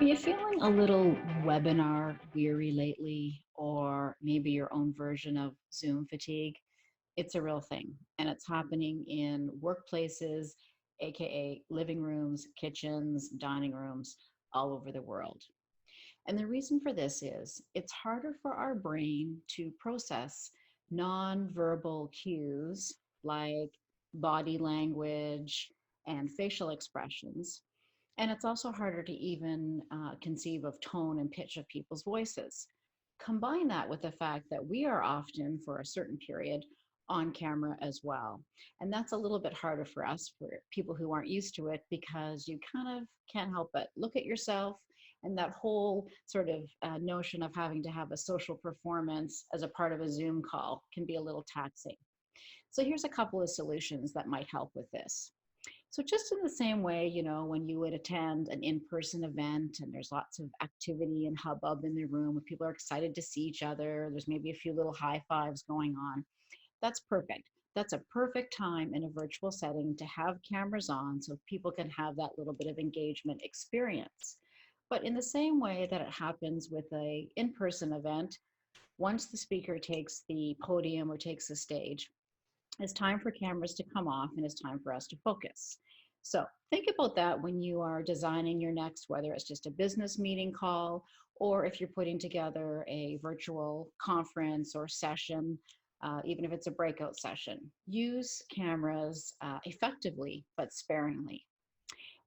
Are you feeling a little webinar weary lately, or maybe your own version of Zoom fatigue? It's a real thing, and it's happening in workplaces, aka living rooms, kitchens, dining rooms, all over the world. And the reason for this is it's harder for our brain to process nonverbal cues like body language and facial expressions, and it's also harder to even conceive of tone and pitch of people's voices. Combine that with the fact that we are often, for a certain period, on camera as well. And that's a little bit harder for us, for people who aren't used to it, because you kind of can't help but look at yourself. And that whole sort of notion of having to have a social performance as a part of a Zoom call can be a little taxing. So here's a couple of solutions that might help with this. So just in the same way, when you would attend an in-person event and there's lots of activity and hubbub in the room, where people are excited to see each other, there's maybe a few little high fives going on. That's perfect. That's a perfect time in a virtual setting to have cameras on so people can have that little bit of engagement experience. But in the same way that it happens with a in-person event, once the speaker takes the podium or takes the stage, it's time for cameras to come off and it's time for us to focus. So think about that when you are designing your next, whether it's just a business meeting call or if you're putting together a virtual conference or session, even if it's a breakout session. Use cameras effectively but sparingly.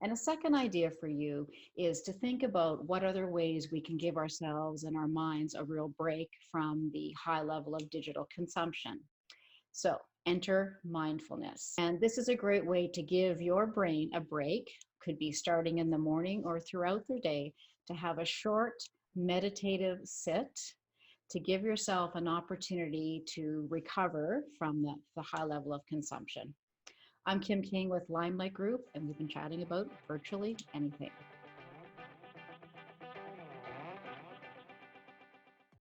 And a second idea for you is to think about what other ways we can give ourselves and our minds a real break from the high level of digital consumption. So enter mindfulness. And this is a great way to give your brain a break, could be starting in the morning or throughout the day, to have a short meditative sit, to give yourself an opportunity to recover from the high level of consumption. I'm Kim King with Limelight Group, and we've been chatting about virtually anything.